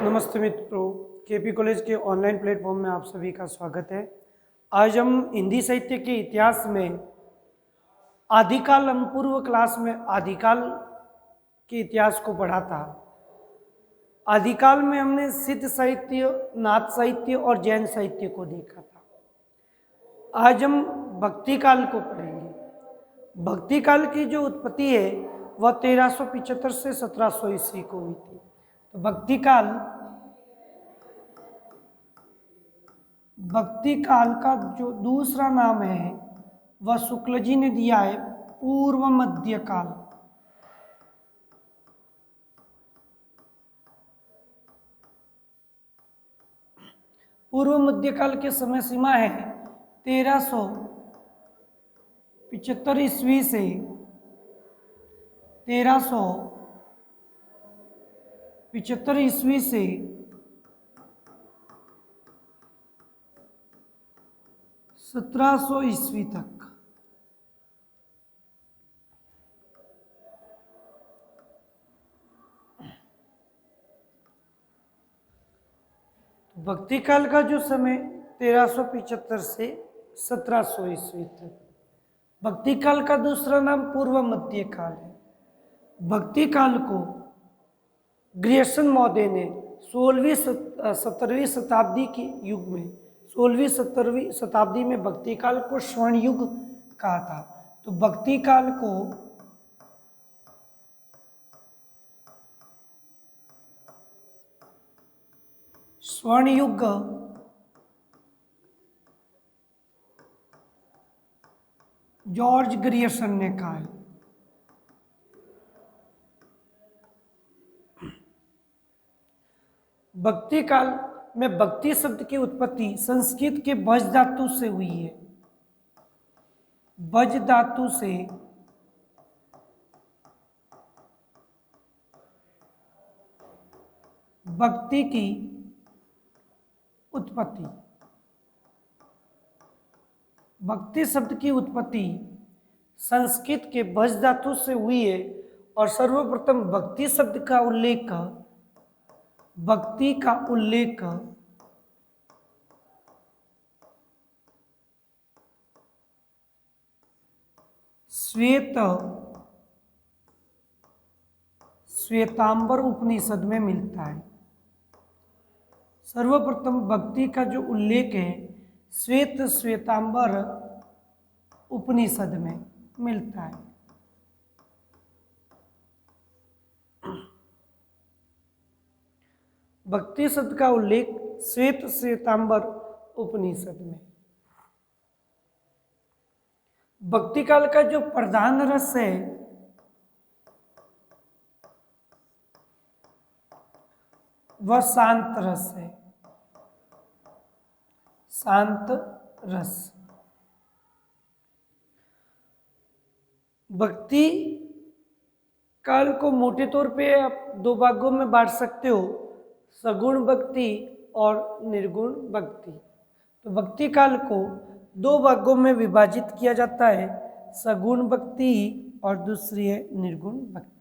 नमस्ते मित्रों, KP college के ऑनलाइन प्लेटफॉर्म में आप सभी का स्वागत है। आज हम हिंदी साहित्य के इतिहास में आदिकाल, हम पूर्व क्लास में आदिकाल के इतिहास को पढ़ा था। आदिकाल में हमने सिद्ध साहित्य, नाथ साहित्य और जैन साहित्य को देखा था। आज हम भक्ति काल को पढ़ेंगे। भक्ति काल की जो उत्पत्ति है वह 1375 से 1700 ईस्वी को हुई थी। तो भक्ति काल का जो दूसरा नाम है वह शुक्ल जी ने दिया है पूर्व मध्य काल। पूर्व मध्य काल के समय सीमा है 1375 ईस्वी से 1375 ईस्वी से 1700 ईस्वी तक। भक्ति काल का जो समय 1375 से 1700 ईस्वी तक। भक्ति काल का दूसरा नाम पूर्व मध्य काल है। भक्ति काल को ग्रियर्सन महोदय ने 16वीं-17वीं शताब्दी के युग में 16वीं-17वीं शताब्दी में भक्ति काल को स्वर्ण युग कहा था। तो भक्ति काल को स्वर्ण युग जॉर्ज ग्रियर्सन ने कहा है। भक्ति काल में भक्ति शब्द की उत्पत्ति संस्कृत के भज धातु से हुई है। भज धातु से भक्ति की उत्पत्ति, भक्ति शब्द की उत्पत्ति संस्कृत के भज धातु से हुई है। और सर्वप्रथम भक्ति शब्द का उल्लेख, भक्ति का उल्लेख श्वेतांबर उपनिषद में मिलता है। सर्वप्रथम भक्ति का जो उल्लेख है श्वेतांबर उपनिषद में मिलता है। भक्ति शब्द का उल्लेख श्वेतांबर उपनिषद में। भक्ति काल का जो प्रधान रस है वह शांत रस है। शांत रस। भक्ति काल को मोटे तौर पे आप दो भागों में बांट सकते हो, सगुण भक्ति और निर्गुण भक्ति। तो भक्ति काल को दो भागों में विभाजित किया जाता है, सगुण भक्ति और दूसरी है निर्गुण भक्ति।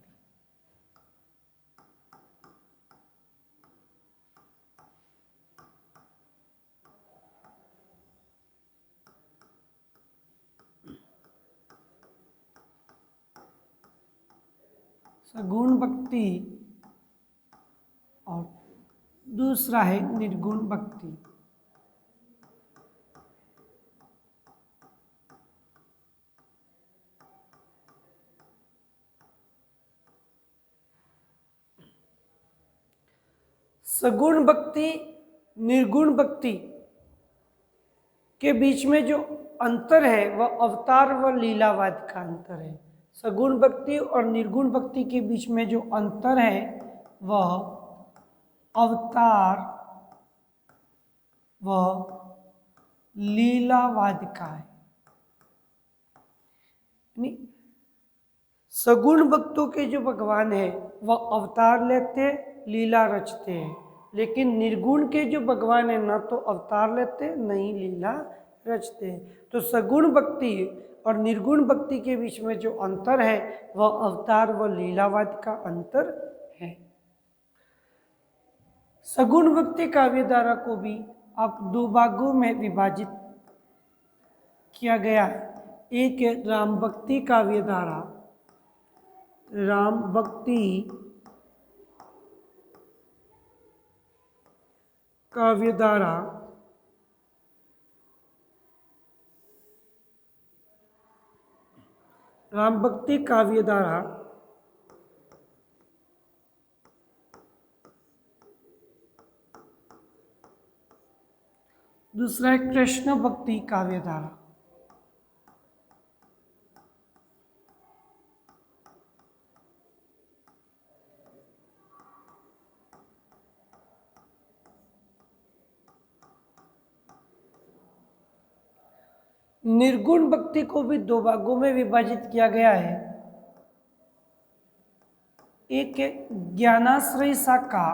सगुण भक्ति और दूसरा है निर्गुण भक्ति। सगुण भक्ति निर्गुण भक्ति के बीच में जो अंतर है वह अवतार व लीलावाद का अंतर है। सगुण भक्ति और निर्गुण भक्ति के बीच में जो अंतर है वह अवतार व लीलावाद का है। सगुण भक्तों के जो भगवान है वह अवतार लेते, लीला रचते हैं, लेकिन निर्गुण के जो भगवान है ना तो अवतार लेते न ही लीला रचते हैं। तो सगुण भक्ति और निर्गुण भक्ति के बीच में जो अंतर है वह अवतार व लीलावाद का अंतर है। सगुण भक्ति काव्य धारा को भी अब दो भागों में विभाजित किया गया है। एक है राम भक्ति काव्य धारा, राम भक्ति काव्य धारा, राम भक्ति काव्य धारा दूसरा है कृष्ण भक्ति काव्य धारा। निर्गुण भक्ति को भी दो भागों में विभाजित किया गया है। एक है ज्ञानाश्रय शाखा,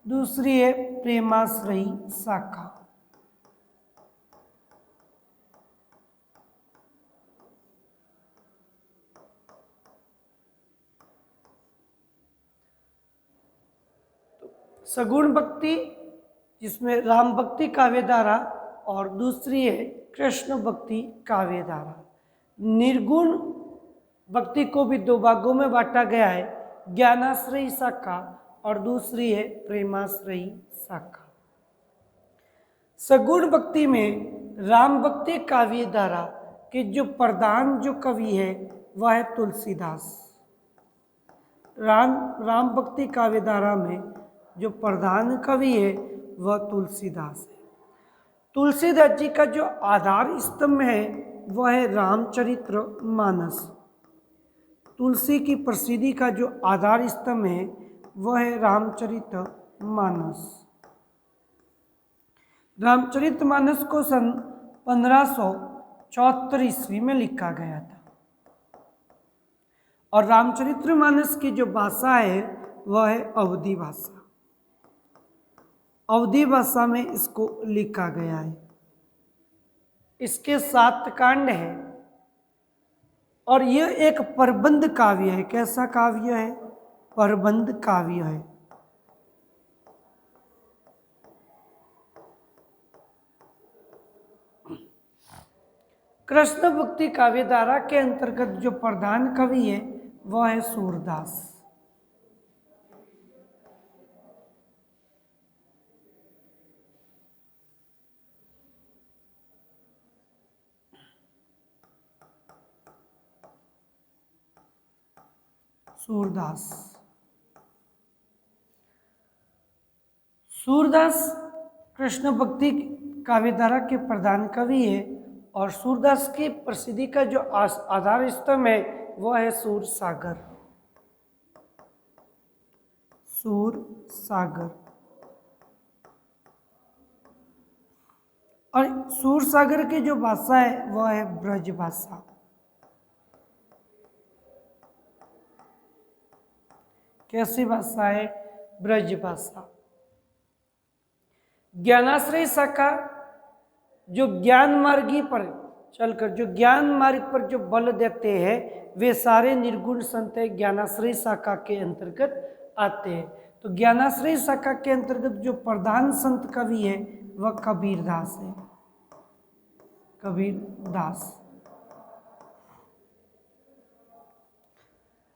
दूसरी है प्रेमाश्रयी शाखा। सगुण भक्ति जिसमें राम भक्ति काव्य धारा और दूसरी है कृष्ण भक्ति काव्य धारा। निर्गुण भक्ति को भी दो भागों में बांटा गया है, ज्ञानाश्रयी शाखा और दूसरी है प्रेमाश्रयी शाखा। सगुण भक्ति में राम भक्ति काव्य धारा के जो प्रधान जो कवि है वह है तुलसीदास। राम भक्ति काव्य धारा में जो प्रधान कवि है वह तुलसीदास है। तुलसीदास जी का जो आधार स्तंभ है वह है रामचरित्र मानस। तुलसी की प्रसिद्धि का जो आधार स्तंभ है वह है रामचरित्र मानस। रामचरित्र मानस को सन 1574 ईस्वी में लिखा गया था और रामचरित्र मानस की जो भाषा है वह है अवधी भाषा। अवधी भाषा में इसको लिखा गया है। इसके 7 कांड है और यह एक प्रबंध काव्य है। कैसा काव्य है? प्रबंध काव्य है। कृष्ण भक्ति काव्य धारा के अंतर्गत जो प्रधान कवि है वह है सूरदास। सूरदास कृष्ण भक्ति काव्य धारा के प्रधान कवि है और सूरदास की प्रसिद्धि का जो आधार स्तंभ है वह है सूर सागर। और सूर सागर की जो भाषा है वह है ब्रज भाषा। कैसी भाषा है? ब्रज भाषा। ज्ञानाश्रय शाखा जो ज्ञान मार्गी पर चलकर जो ज्ञान मार्ग पर जो बल देते हैं वे सारे निर्गुण संत ज्ञानाश्रय शाखा के अंतर्गत आते हैं। तो ज्ञानाश्रय शाखा के अंतर्गत जो प्रधान संत कवि है वह कबीरदास है।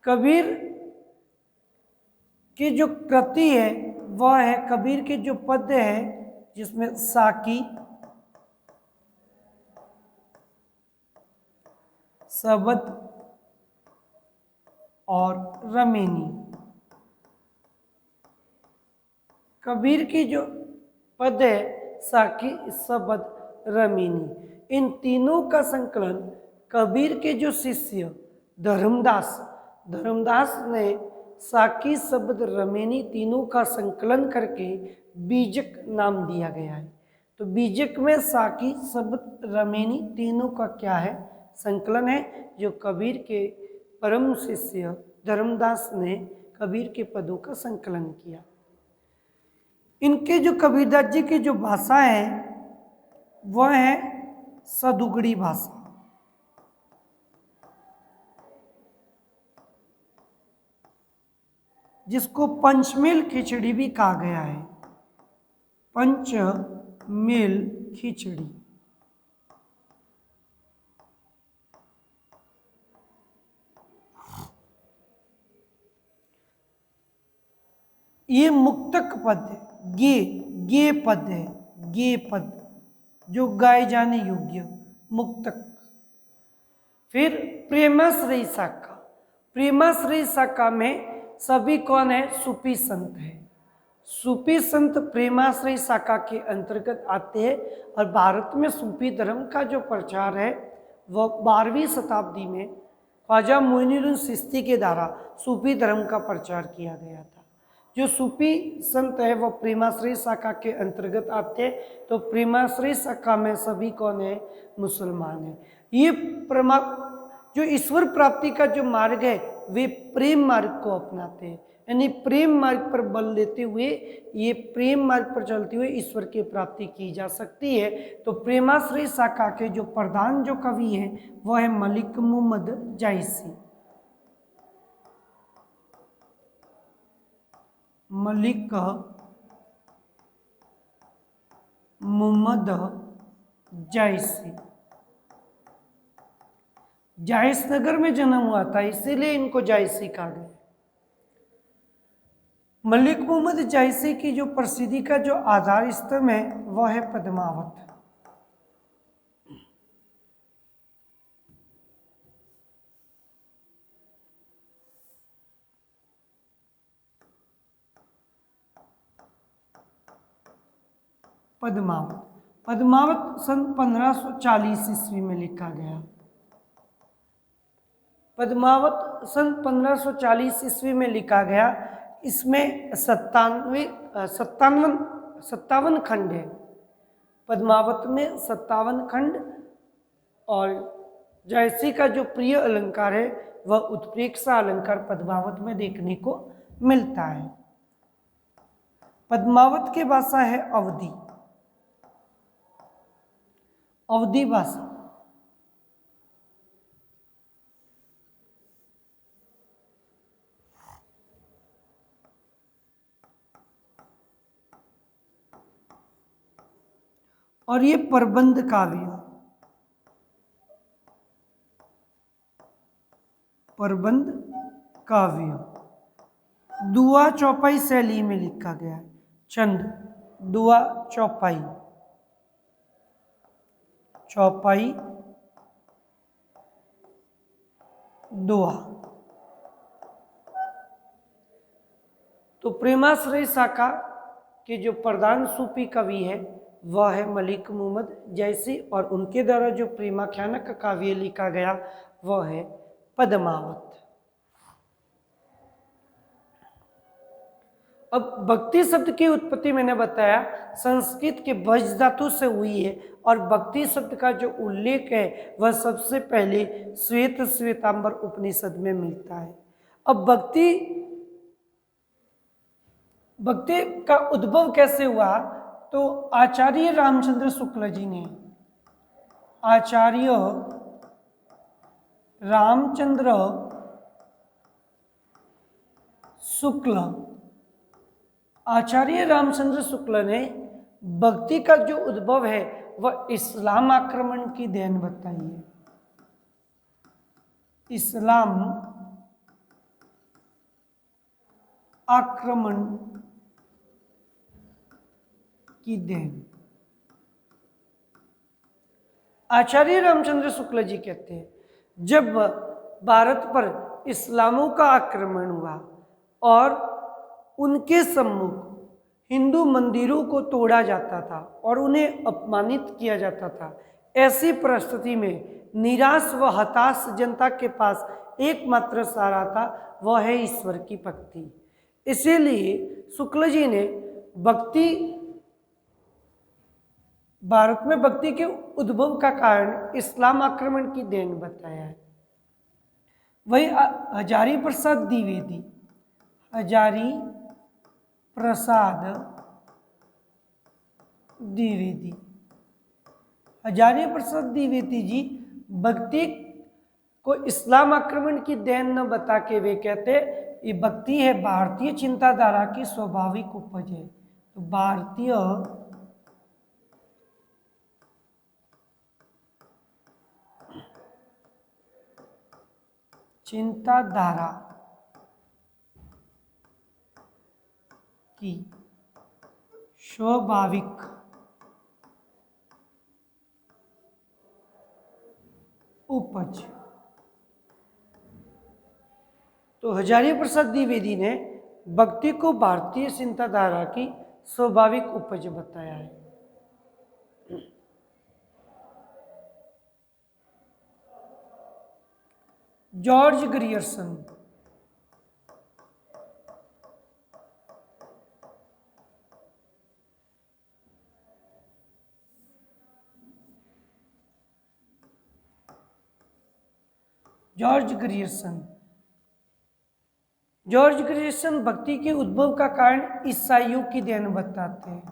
कबीर की जो कृति है वह है, कबीर के जो पद्य है जिसमें साकी, सबद और रमेनी। कबीर की जो पद है साकी, सबद, रमेनी, इन तीनों का संकलन कबीर के जो शिष्य धर्मदास ने साकी, शब्द, रमेनी तीनों का संकलन करके बीजक नाम दिया गया है। तो बीजक में साकी, शब्द, रमेनी तीनों का क्या है? संकलन है, जो कबीर के परम शिष्य धर्मदास ने कबीर के पदों का संकलन किया। इनके जो कबीरदास जी की जो भाषा है वह है सदुगड़ी भाषा। जिसको पंचमेल खिचड़ी भी कहा गया है, पंचमेल खिचड़ी। ये मुक्तक पद है, गे पद है, गे पद जो गाए जाने योग्य, मुक्तक। फिर प्रेमाश्रयी शाखा, प्रेमाश्रयी शाखा में सभी कौन है? सूफी संत है। सूफी संत प्रेमाश्रयी शाखा के अंतर्गत आते हैं और भारत में सूफी धर्म का जो प्रचार है वह 12वीं शताब्दी में ख्वाजा मोइनुद्दीन चिश्ती के द्वारा सूफी धर्म का प्रचार किया गया था। जो सूफी संत है वह प्रेमाश्रयी शाखा के अंतर्गत आते हैं। तो प्रेमाश्रयी शाखा में सभी कौन है? मुसलमान है। ये जो ईश्वर प्राप्ति का जो मार्ग है वे प्रेम मार्ग को अपनाते हैं, यानी प्रेम मार्ग पर बल देते हुए, ये प्रेम मार्ग पर चलते हुए ईश्वर की प्राप्ति की जा सकती है। तो प्रेमाश्रयी शाखा के जो प्रधान जो कवि है वह है मलिक मोहम्मद जायसी। मलिक मोहम्मद जायसी। जायस नगर में जन्म हुआ था, इसीलिए इनको जायसी कहा गया। मलिक मोहम्मद जायसी की जो प्रसिद्धि का जो आधार स्तंभ है वह है पद्मावत। पद्मावत, पद्मावत सन 1540 ईस्वी में लिखा गया। पद्मावत सन 1540 ईस्वी में लिखा गया। इसमें 57 खंड है। पद्मावत में 57 खंड। और जायसी का जो प्रिय अलंकार है वह उत्प्रेक्षा अलंकार पद्मावत में देखने को मिलता है। पद्मावत की भाषा है अवधी, अवधी भाषा। और ये प्रबंध काव्य, प्रबंध काव्य दुआ चौपाई शैली में लिखा गया है। छंद, दुआ चौपाई, चौपाई दुआ। तो प्रेमाश्रयी शाखा के जो प्रधान सूफी कवि है वह है मलिक मोहम्मद जायसी, और उनके द्वारा जो प्रेमाख्यानक काव्य लिखा गया वह है पद्मावत। अब भक्ति शब्द की उत्पत्ति मैंने बताया संस्कृत के भज धातु से हुई है, और भक्ति शब्द का जो उल्लेख है वह सबसे पहले श्वेत श्वेतांबर उपनिषद में मिलता है। अब भक्ति का उद्भव कैसे हुआ? तो आचार्य रामचंद्र शुक्ल जी ने, आचार्य रामचंद्र शुक्ल, आचार्य रामचंद्र शुक्ल ने भक्ति का जो उद्भव है वह इस्लाम आक्रमण की देन बताई है। इस्लाम आक्रमण की देन। आचार्य रामचंद्र शुक्ल जी कहते हैं जब भारत पर इस्लामों का आक्रमण हुआ और उनके सम्मुख हिंदू मंदिरों को तोड़ा जाता था और उन्हें अपमानित किया जाता था, ऐसी परिस्थिति में निराश व हताश जनता के पास एकमात्र सहारा था, वह है ईश्वर की भक्ति। इसीलिए शुक्ल जी ने भक्ति, भारत में भक्ति के उद्भव का कारण इस्लाम आक्रमण की देन बताया है। वही हजारी प्रसाद द्विवेदी, हजारी प्रसाद द्विवेदी, हजारी प्रसाद द्विवेदी जी भक्ति को इस्लाम आक्रमण की देन न बता के वे कहते ये भक्ति है भारतीय चिंताधारा की स्वाभाविक उपज है। तो भारतीय चिंताधारा की स्वाभाविक उपज। तो हजारी प्रसाद द्विवेदी ने भक्ति को भारतीय चिंताधारा की स्वाभाविक उपज बताया है। जॉर्ज ग्रियर्सन जॉर्ज ग्रियर्सन भक्ति के उद्भव का कारण ईसाइयों की देन बताते हैं।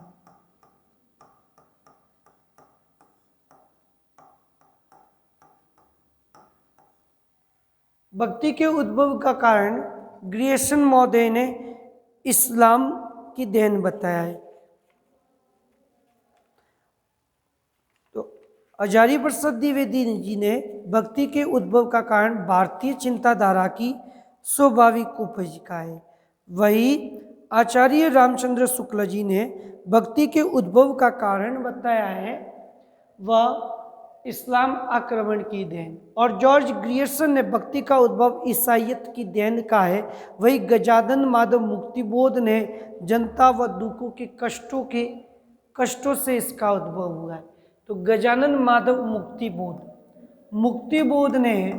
भक्ति के उद्भव का कारण ग्रियर्सन महोदय ने इस्लाम की देन बताया है। तो हजारी प्रसाद द्विवेदी जी ने भक्ति के उद्भव का कारण भारतीय चिंताधारा की स्वाभाविक उपज का है। वही आचार्य रामचंद्र शुक्ल जी ने भक्ति के उद्भव का कारण बताया है वह इस्लाम आक्रमण की देन। और जॉर्ज ग्रियर्सन ने भक्ति का उद्भव ईसाइयत की देन का है। वही गजानन माधव मुक्तिबोध ने जनता व दुखों के कष्टों से इसका उद्भव हुआ है। तो गजानन माधव मुक्तिबोध ने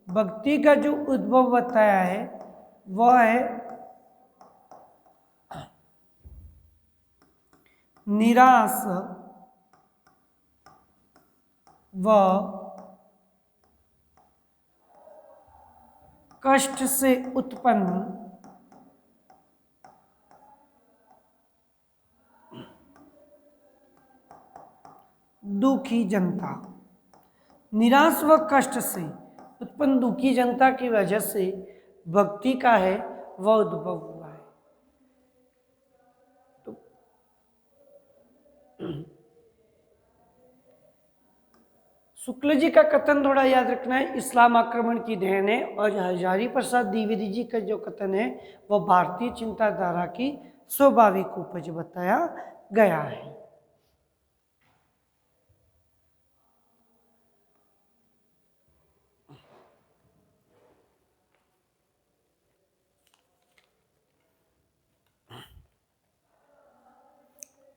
भक्ति का जो उद्भव बताया है वह है निराश व कष्ट से उत्पन्न दुखी जनता। निराश व कष्ट से उत्पन्न दुखी जनता की वजह से भक्ति का है वह उद्भव हुआ है। तो शुक्ल जी का कथन थोड़ा याद रखना है, इस्लाम आक्रमण की देन है। और हजारी प्रसाद द्विवेदी जी का जो कथन है वह भारतीय चिंताधारा की स्वाभाविक उपज बताया गया है।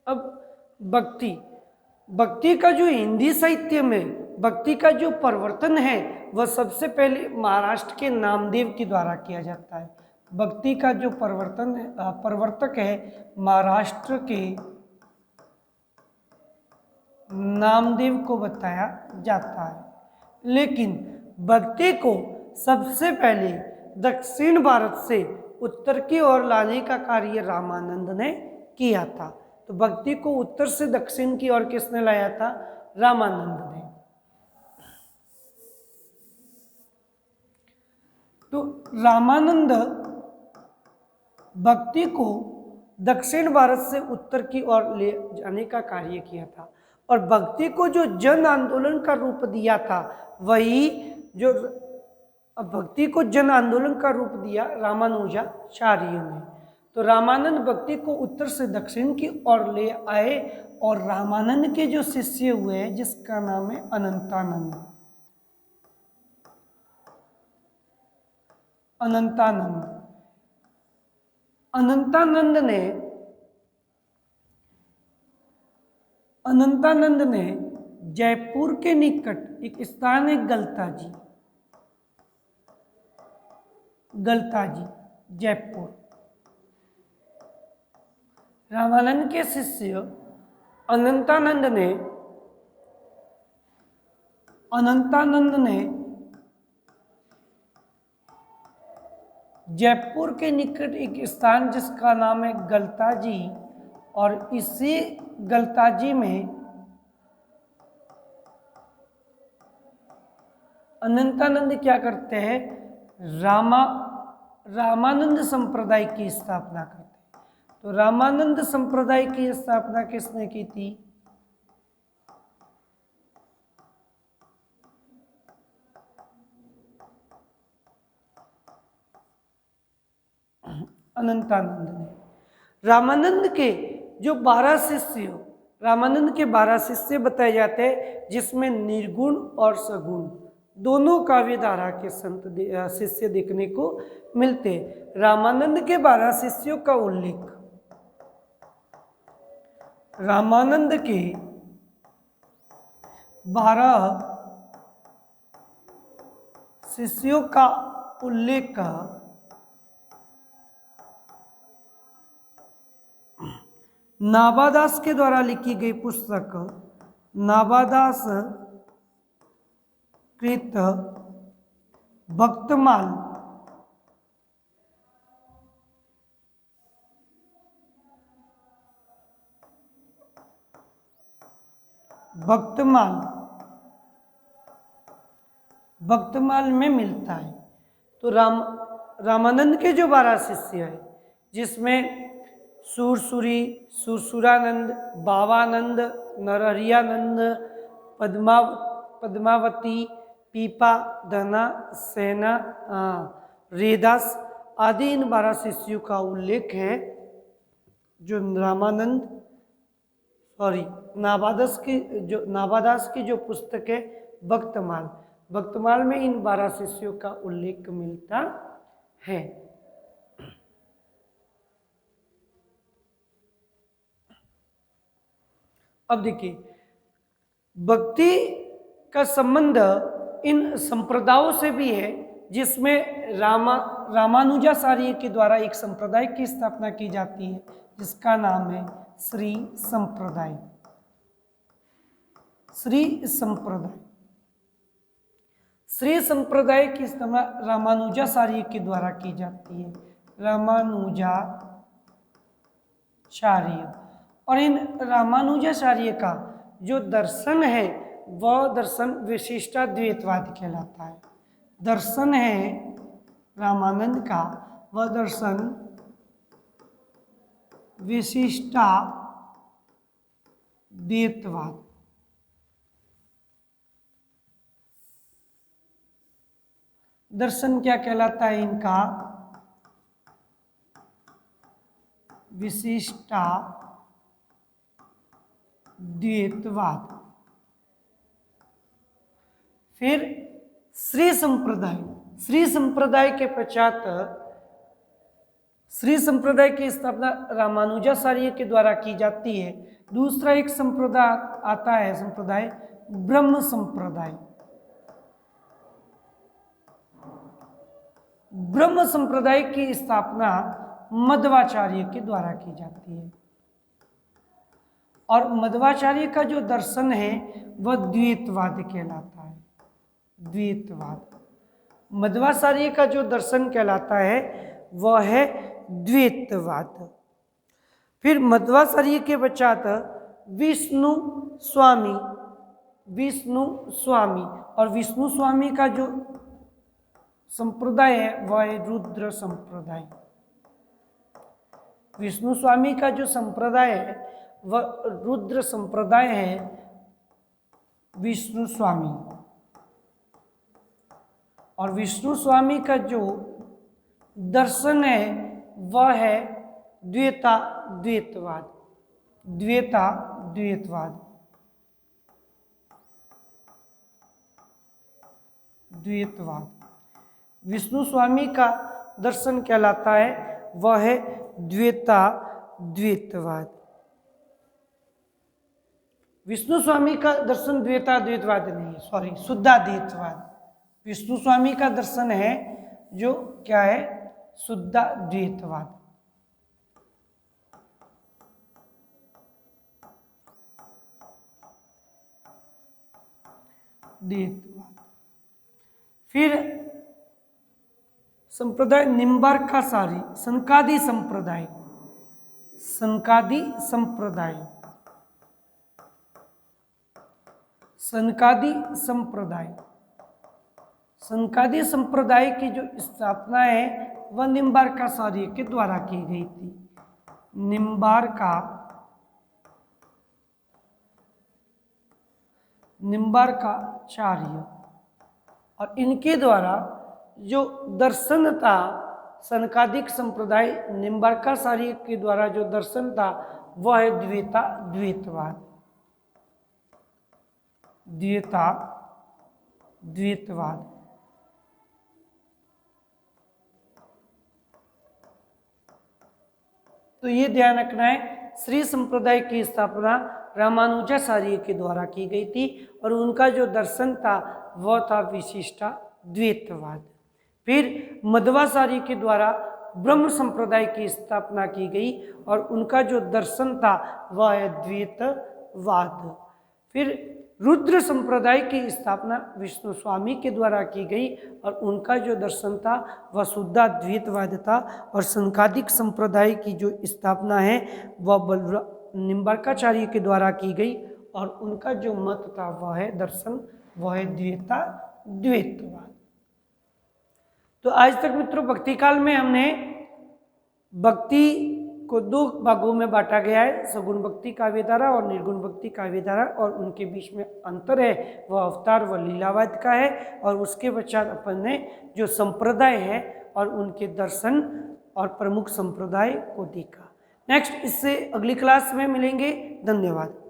अब भक्ति का जो हिंदी साहित्य में भक्ति का जो परिवर्तन है वह सबसे पहले महाराष्ट्र के नामदेव के द्वारा किया जाता है। भक्ति का जो प्रवर्तक है महाराष्ट्र के नामदेव को बताया जाता है। लेकिन भक्ति को सबसे पहले दक्षिण भारत से उत्तर की ओर लाने का कार्य रामानंद ने किया था। तो भक्ति को उत्तर से दक्षिण की ओर किसने लाया था? रामानंद ने। तो रामानंद भक्ति को दक्षिण भारत से उत्तर की ओर ले जाने का कार्य किया था। और भक्ति को जो जन आंदोलन का रूप दिया था वही जो भक्ति को जन आंदोलन का रूप दिया रामानुजाचार्य ने। तो रामानंद भक्ति को उत्तर से दक्षिण की ओर ले आए और रामानंद के जो शिष्य हुए जिसका नाम है अनंतानंद ने जयपुर के निकट एक स्थान है गलताजी जयपुर। रामानंद के शिष्य अनंतानंद ने जयपुर के निकट एक स्थान जिसका नाम है गलताजी, और इसी गलताजी में अनंतानंद क्या करते हैं? रामानंद संप्रदाय की स्थापना करते हैं। तो रामानंद संप्रदाय की स्थापना किसने की थी? अनंतानंद ने। रामानंद के जो 12 शिष्य, रामानंद के 12 शिष्य बताए जाते हैं, जिसमें निर्गुण और सगुण दोनों काव्य धारा के संत शिष्य देखने को मिलते हैं। रामानंद के 12 शिष्यों का उल्लेख, रामानंद के 12 शिष्यों का उल्लेख नाभादास के द्वारा लिखी गई पुस्तक नाभादास कृत भक्तमाल भक्तमाल में मिलता है। तो रामानंद के जो 12 शिष्य है, जिसमें सुरसुरी, सुरसुरानंद, भावानंद, नरहरियानंद, पद्मावती, पीपा, धना, सेना, रेदास आदि इन 12 शिष्यों का उल्लेख है। जो नाभादास की जो पुस्तक है भक्तमाल में इन 12 शिष्यों का उल्लेख मिलता है। अब देखिए, भक्ति का संबंध इन संप्रदायों से भी है, जिसमें रामानुजाचार्य के द्वारा एक संप्रदाय की स्थापना की जाती है, जिसका नाम है श्री संप्रदाय। श्री संप्रदाय की स्थापना रामानुजाचार्य के द्वारा की जाती है, रामानुजाचार्य। और इन रामानुजाचार्य का जो दर्शन है वह दर्शन विशिष्टाद्वैतवाद कहलाता है। दर्शन है रामानंद का, वह दर्शन विशिष्टाद्वैतवाद। दर्शन क्या कहलाता है इनका? विशिष्टाद्वैतवाद। फिर श्री संप्रदाय के पश्चात श्री संप्रदाय की स्थापना रामानुजाचार्य के द्वारा की जाती है। दूसरा एक संप्रदाय आता है, संप्रदाय ब्रह्म संप्रदाय। ब्रह्म संप्रदाय की स्थापना मध्वाचार्य के द्वारा की जाती है। और मध्वाचार्य का जो दर्शन है वह द्वैतवाद कहलाता है। द्वैतवाद, मध्वाचार्य का जो दर्शन कहलाता है वह है द्वैतवाद। फिर मध्वाचार्य के पश्चात विष्णु स्वामी, और विष्णु स्वामी का जो संप्रदाय है वह है रुद्र संप्रदाय। विष्णु स्वामी का जो संप्रदाय है वह रुद्र संप्रदाय है, विष्णु स्वामी। और विष्णु स्वामी का जो दर्शन है वह है द्वैतवाद। विष्णु स्वामी का दर्शन कहलाता है वह है द्वैतवाद। विष्णु स्वामी का दर्शन द्वैतवाद नहीं है, सॉरी, शुद्धाद्वैतवाद। विष्णु स्वामी का दर्शन है जो क्या है? शुद्धाद्वैतवाद। फिर संप्रदाय निम्बार्काचारी, सनकादि संप्रदाय। संकादी संप्रदाय की जो स्थापना है वह निम्बार्काचार्य के द्वारा की गई थी। निम्बार्काचार्य, और इनके द्वारा जो दर्शन था, सनकादिक संप्रदाय निम्बार्काचार्य के द्वारा जो दर्शन था वह है द्वैतवाद। तो ये ध्यान रखना है, श्री संप्रदाय की स्थापना रामानुजाचार्य के द्वारा की गई थी और उनका जो दर्शन था वह था विशिष्टाद्वैतवाद। फिर मध्वाचार्य के द्वारा ब्रह्म संप्रदाय की स्थापना की गई और उनका जो दर्शन था वह है द्वैतवाद। फिर रुद्र संप्रदाय की स्थापना विष्णु स्वामी के द्वारा की गई और उनका जो दर्शन था वह शुद्धाद्वैतवाद था। और संकादिक संप्रदाय की जो स्थापना है वह निम्बार्काचार्य के द्वारा की गई और उनका जो मत था वह है दर्शन, वह है द्वैतवाद। तो आज तक मित्रों भक्ति काल में हमने भक्ति को दो भागों में बांटा गया है, सगुण भक्ति काव्यधारा और निर्गुण भक्ति काव्यधारा, और उनके बीच में अंतर है वह अवतार व लीलावाद का है। और उसके पश्चात अपन ने जो संप्रदाय है और उनके दर्शन और प्रमुख संप्रदाय को देखा। नेक्स्ट इससे अगली क्लास में मिलेंगे। धन्यवाद।